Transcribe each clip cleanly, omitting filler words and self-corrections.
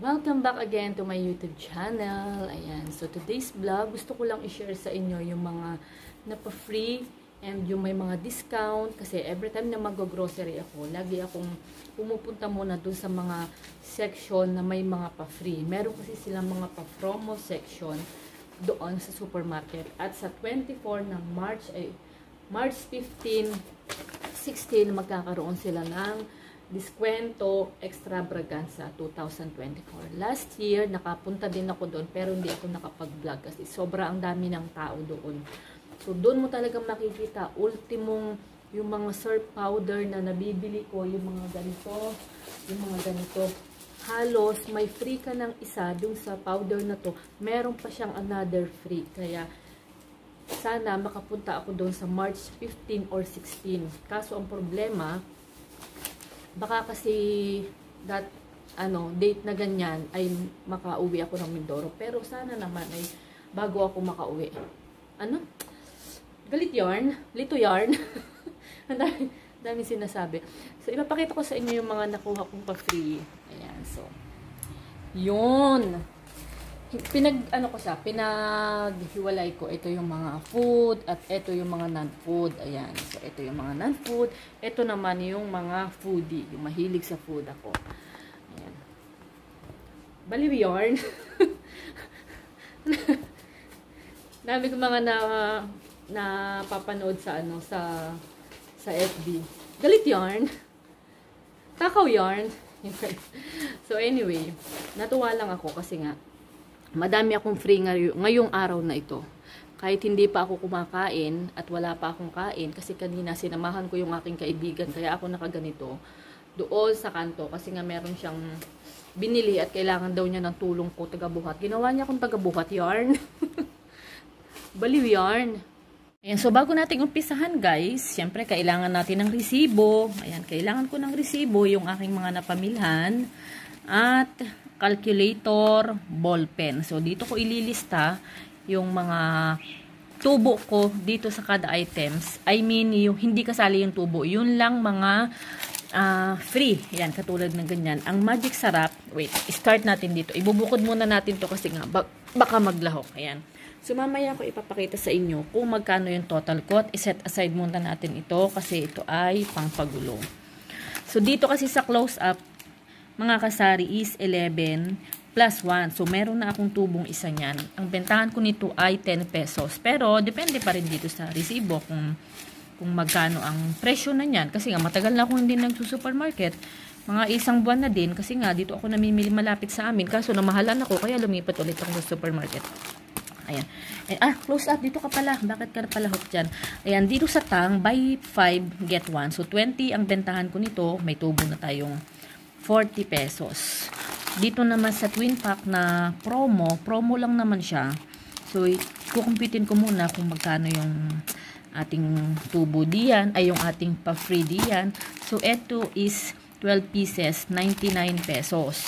Welcome back again to my YouTube channel. Ayan. So, today's vlog, gusto ko lang i-share sa inyo yung mga napa-free and yung may mga discount. Kasi every time na mag-grocery ako, lagi akong pumupunta muna dun sa mga section na may mga pa-free. Meron kasi silang mga pa-promo section doon sa supermarket. At sa 24 ng March 15, 16, magkakaroon sila ng diskwento extravaganza 2024. Last year, nakapunta din ako doon pero hindi ako nakapag-vlog kasi sobrang dami ng tao doon. So, doon mo talagang makikita ultimong yung mga syrup powder na nabibili ko, yung mga ganito, halos may free ka ng isa dun sa powder na to, meron pa siyang another free. Kaya, sana makapunta ako doon sa March 15 or 16. Kaso, ang problema, baka kasi date na ganyan ay makauwi ako ng Mindoro. Pero sana naman ay bago ako makauwi. Lito yarn. Ang dami sinasabi. So, ipapakita ko sa inyo yung mga nakuha kong pa-free. Ayan, so. Yun. Pinaghiwalay ko. Ito yung mga food at ito yung mga non-food. Ayan. So, ito yung mga non-food. Ito naman yung mga foodie. Yung mahilig sa food ako. Ayan. Baliw yarn. Dami ko mga napapanood sa FB. Galit yarn. Takaw yarn. So, anyway. Natuwa lang ako kasi nga madami akong free ngayong araw na ito. Kahit hindi pa ako kumakain at wala pa akong kain kasi kanina sinamahan ko yung aking kaibigan kaya ako nakaganito doon sa kanto kasi nga meron siyang binili at kailangan daw niya ng tulong ko tagabuhat. Ginawa niya akong tagabuhat yarn. Baliw yarn. Ayan, so bago natin umpisahan guys, syempre kailangan natin ng resibo. Ayan, kailangan ko ng resibo yung aking mga napamilhan at calculator, ballpen. So, dito ko ililista yung mga tubo ko dito sa kada items. I mean, yung hindi kasali yung tubo. Yun lang mga free. Yan, katulad ng ganyan. Ang magic sarap, wait, start natin dito. Ibubukod muna natin to kasi nga, baka maglahok. Ayan. So, mamaya ko ipapakita sa inyo kung magkano yung total ko. I-set aside muna natin ito kasi ito ay pangpagulo. So, dito kasi sa close-up, mga kasari is 11 plus 1. So, meron na akong tubong isa niyan. Ang bentahan ko nito ay 10 pesos. Pero, depende pa rin dito sa resibo kung magkano ang presyo na niyan. Kasi nga, matagal na akong hindi nagsusupermarket. Mga isang buwan na din. Kasi nga, dito ako namimili malapit sa amin. Kaso, namahalan ako. Kaya, lumipat ulit ako sa supermarket. Ayan. Close up. Dito ka pala. Bakit ka pala hook dyan? Ayan, dito sa Tang, buy 5, get 1. So, 20 ang bentahan ko nito. May tubo na tayong 40 pesos. Dito naman sa twin pack na promo lang naman siya. So, kukumpitin ko muna kung magkano yung ating tubo diyan, ay yung ating pa-free diyan. So, ito is 12 pieces, 99 pesos.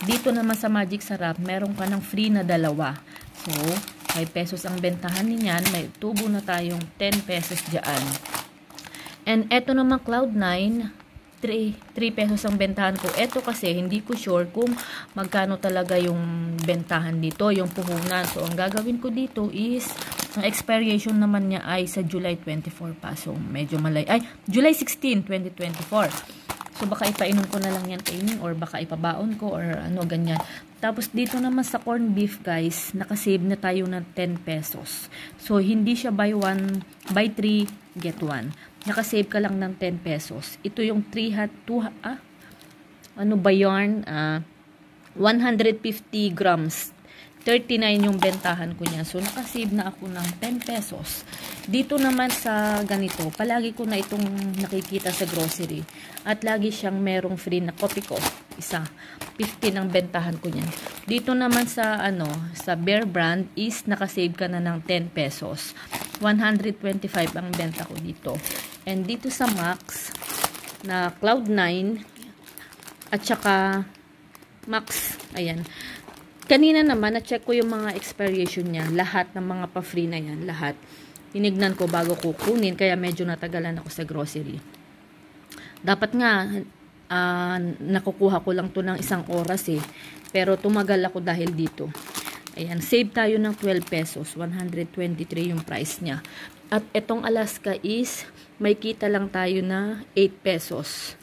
Dito naman sa Magic Sarap, meron ka ng free na dalawa. So, 5 pesos ang bentahan niyan. May tubo na tayong 10 pesos diyan. And ito naman Cloud9, 3 pesos ang bentahan ko. Ito kasi, hindi ko sure kung magkano talaga yung bentahan dito, yung puhunan. So, ang gagawin ko dito is, ang expiration naman niya ay sa July 24 pa. So, medyo July 16, 2024. So, baka ipainom ko na lang yan kainin or baka ipabaon ko or ganyan. Tapos, dito naman sa corn beef, guys, nakasave na tayo ng 10 pesos. So, hindi siya buy 3, get 1. Nakasave ka lang ng 10 pesos. Ito yung 150 grams. 39 yung bentahan ko niya. So, nakasave na ako ng 10 pesos. Dito naman sa ganito, palagi ko na itong nakikita sa grocery. At lagi siyang merong free na kopi ko. Isa. 15 ang bentahan ko niyan. Dito naman sa, sa Bear Brand is nakasave ka na ng 10 pesos. 125 ang benta ko dito. And dito sa Max, na Cloud9, at saka Max, ayan. Kanina naman, na-check ko yung mga expiration niya. Lahat ng mga pa-free na yan, lahat. Tinignan ko bago ko kunin, kaya medyo natagalan ako sa grocery. Dapat nga, nakukuha ko lang to ng 1 oras eh. Pero tumagal ako dahil dito. Ayan, save tayo ng 12 pesos. 123 yung price niya. At etong Alaska is, may kita lang tayo na 8 pesos.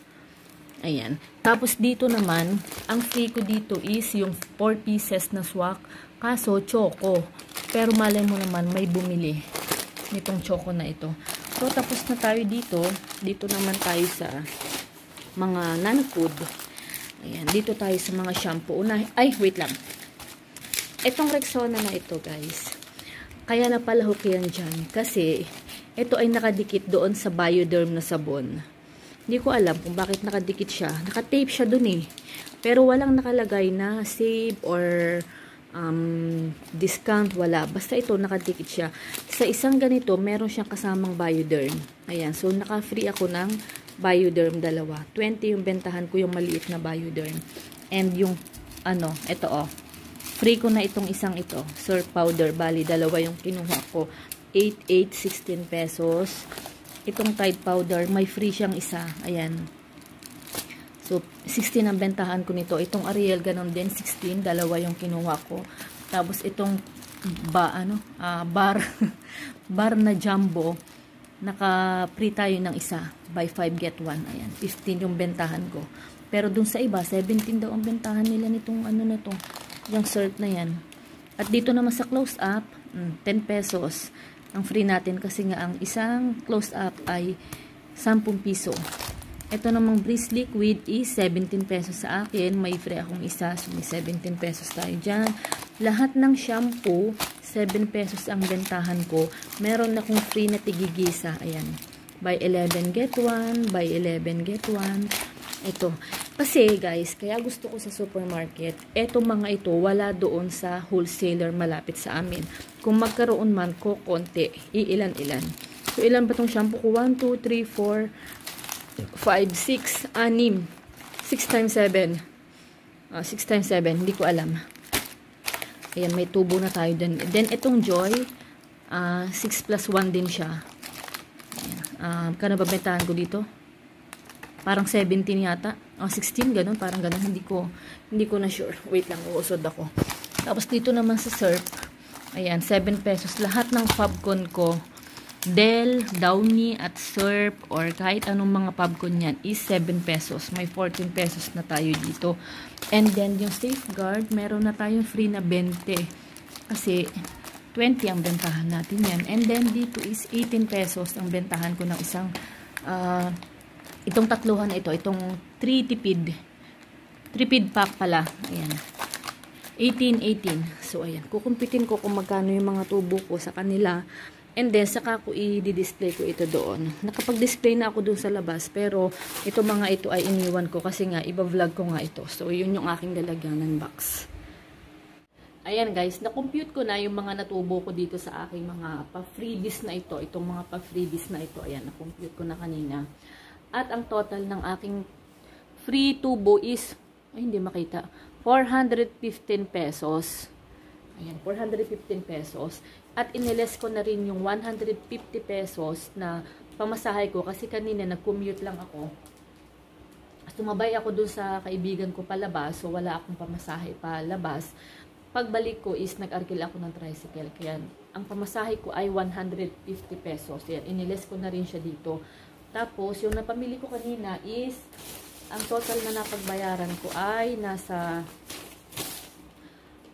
Ayan. Tapos dito naman, ang free ko dito is yung 4 pieces na swak. Kaso, choco. Pero malay mo naman, may bumili nitong choco na ito. So, tapos na tayo dito. Dito naman tayo sa mga non-food. Ayan, dito tayo sa mga shampoo. Ay, wait lang. Itong Rexona na ito, guys. Kaya napalahok yan dyan. Kasi, ito ay nakadikit doon sa Bioderm na sabon. Hindi ko alam kung bakit nakadikit siya. Nakatape siya doon eh. Pero walang nakalagay na save or discount. Wala. Basta ito, nakadikit siya. Sa isang ganito, meron siyang kasamang Bioderm. Ayan. So, naka-free ako ng Bioderm 2. 20 yung bentahan ko yung maliit na Bioderm. And yung, ito free ko na itong isang ito. Surf powder. Bali, 2 yung kinuha ko. 8, 16 pesos. Itong Tide powder, may free siyang isa. Ayan. So, 16 ang bentahan ko nito. Itong Ariel, ganun din. 16, 2 yung kinuha ko. Tapos, itong bar, bar na jumbo, naka-free tayo ng isa. Buy 5, get 1. Ayan, 15 yung bentahan ko. Pero dun sa iba, 17 daw ang bentahan nila nitong na to. Yung surf na yan. At dito naman sa close-up, 10 pesos. Ang free natin kasi nga ang isang close-up ay 10 piso. Ito namang Breeze Liquid is 17 pesos sa akin. May free akong isa. So, may 17 pesos tayo dyan. Lahat ng shampoo, 7 pesos ang bentahan ko. Meron akong free na tigigisa. Ayan. Buy 11, get 1. Buy 11, get 1. Ito. Kasi, guys, kaya gusto ko sa supermarket, etong mga ito, wala doon sa wholesaler malapit sa amin. Kung magkaroon man ko, konti. Iilan-ilan. So, ilan ba itong shampoo ko? 1, 2, 3, 4, 5, 6, 6. 6 times 7. 6 times 7. Hindi ko alam. Ayan, may tubo na tayo din. Then, itong Joy, 6 plus 1 din siya. Kano ba bentahan ko dito? Parang 17 yata. 16, ganun. Parang ganun. Hindi ko na sure. Wait lang, uusod ako. Tapos, dito naman sa Surf, ayan, 7 pesos. Lahat ng Fabcon ko, Del, Downy, at Surf, or kahit anong mga Fabcon yan, is 7 pesos. May 14 pesos na tayo dito. And then, yung Safeguard, meron na tayong free na 20. Kasi, 20 ang bentahan natin yan. And then, dito is 18 pesos ang bentahan ko ng isang, itong tatluhan na ito, itong 3 tipid. Tripid pack pala. Ayan. 18. So, ayan. Kukumpitin ko kung magkano yung mga tubo ko sa kanila. And then, saka ko i-display ko ito doon. Nakapag-display na ako doon sa labas. Pero, ito mga ito ay iniwan ko kasi nga, iba-vlog ko nga ito. So, yun yung aking lalagyanan box. Ayan guys, na-compute ko na yung mga natubo ko dito sa aking mga pa-freebies na ito. Itong mga pa-freebies na ito. Ayan, na-compute ko na kanina. At ang total ng aking free tubo is, ay hindi makita, 415 pesos. Ayan, 415 pesos. At iniles ko na rin yung 150 pesos na pamasahe ko kasi kanina nag-commute lang ako. Sumabay ako dun sa kaibigan ko palabas, so wala akong pamasahe palabas. Pagbalik ko is nag-arkil ako ng tricycle. Kaya ang pamasahe ko ay 150 pesos. Ayan, iniles ko na rin siya dito. Tapos, yung napamili ko kanina is, ang total na napagbayaran ko ay nasa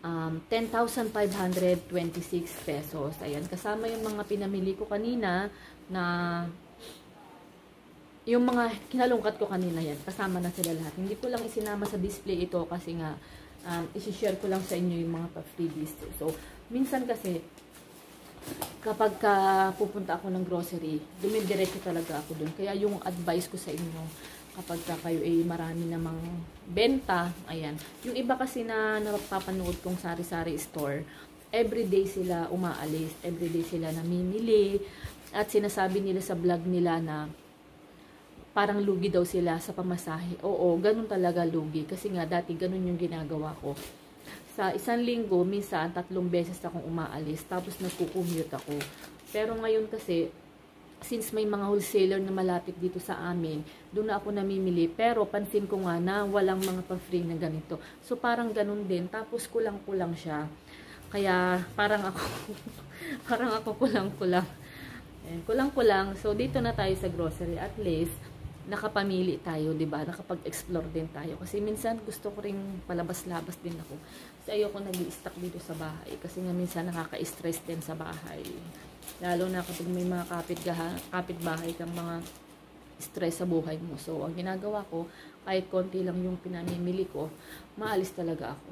10,526 pesos. Ayan, kasama yung mga pinamili ko kanina na yung mga kinalungkat ko kanina yan. Kasama na sila lahat. Hindi ko lang isinama sa display ito kasi nga isi-share ko lang sa inyo yung mga pa-freebies. So, minsan kasi kapag pupunta ako ng grocery, dumidiretso talaga ako dun. Kaya yung advice ko sa inyo, kapag kayo ay marami namang benta, ayan. Yung iba kasi na napapanood kong sari-sari store, everyday sila umaalis, everyday sila namimili, at sinasabi nila sa vlog nila na parang lugi daw sila sa pamasahe. Oo, ganun talaga lugi. Kasi nga, dati ganun yung ginagawa ko. Sa isang linggo, minsan 3 beses akong umaalis. Tapos nagkukumute ako. Pero ngayon kasi, since may mga wholesaler na malapit dito sa amin, doon na ako namimili. Pero pansin ko nga na walang mga pa-free na ganito. So parang ganun din. Tapos kulang-kulang siya. Kaya parang ako parang ako kulang-kulang. Kulang-kulang. So dito na tayo sa grocery. At least nakapamili tayo, 'di ba? Nakapag-explore din tayo. Kasi minsan gusto ko ring palabas-labas din ako. Kasi ayoko nag-i-stuck dito sa bahay. Kasi nga minsan nakaka-stress din sa bahay. Lalo na kapag may mga kapitbahay kang mga stress sa buhay mo. So, ang ginagawa ko, kahit konti lang yung pinamimili ko, maalis talaga ako.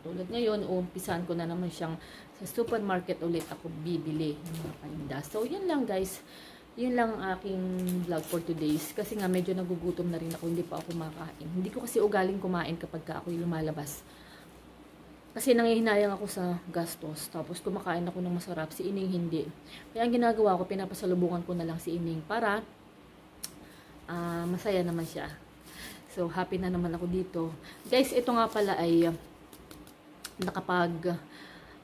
Katulad ngayon, uumpisan ko na naman siyang sa supermarket ulit ako bibili ng mga paninda. So, yun lang guys. Yun lang ang aking vlog for today's. Kasi nga medyo nagugutom na rin ako, hindi pa ako kumakain. Hindi ko kasi ugaling kumain kapag ako'y lumalabas. Kasi nangihinayang ako sa gastos. Tapos kumakain ako ng masarap. Si Ining hindi. Kaya ang ginagawa ko, pinapasalubungan ko na lang si Ining para masaya naman siya. So, happy na naman ako dito. Guys, ito nga pala ay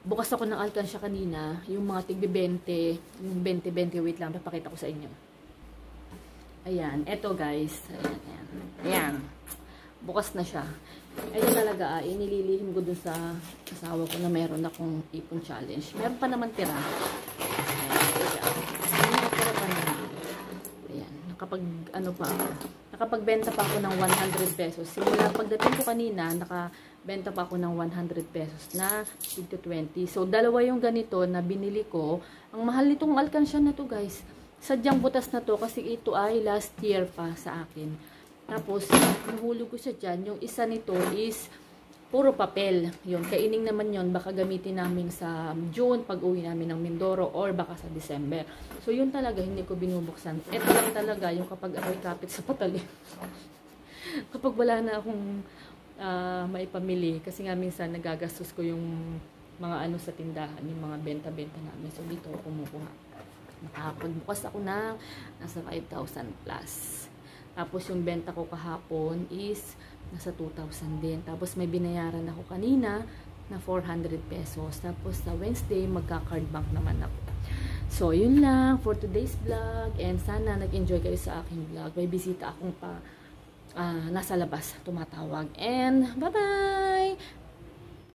bukas ako ng alkansya kanina. Yung mga tigbi 20, yung 20, wait lang, papakita ko sa inyo. Ayan, ito guys. Ayan. Bukas na siya. Ayun talaga, inililihim ko dun sa asawa ko na meron akong ipon challenge. Meron pa naman tira. Ayan, nakapagbenta pa ako ng 100 pesos. Simula pagdating ko kanina, nakabenta pa ako ng 100 pesos na into 20. So, dalawa yung ganito na binili ko. Ang mahal nitong alkansya na to guys. Sadyang butas na to kasi ito ay last year pa sa akin. Tapos, nahulog ko siya dyan. Yung isa nito is puro papel. Yun, kaining naman yun. Baka gamitin namin sa June, pag uwi namin ng Mindoro, or baka sa December. So, yun talaga, hindi ko binubuksan. Ito lang talaga, yung kapag ako'y kapit sa patalim. Kapag wala na akong maipamili. Kasi nga minsan, nagagastos ko yung mga ano sa tindahan, yung mga benta-benta namin. So, dito ako kumukuha. Nakapagbukas ako ng nasa 5,000 plus. Tapos yung benta ko kahapon is nasa 2,000 din. Tapos may binayaran ako kanina na 400 pesos. Tapos sa Wednesday, magka-card bank naman ako. So, yun lang for today's vlog. And sana nag-enjoy kayo sa aking vlog. May bisita akong nasa labas tumatawag. And bye-bye!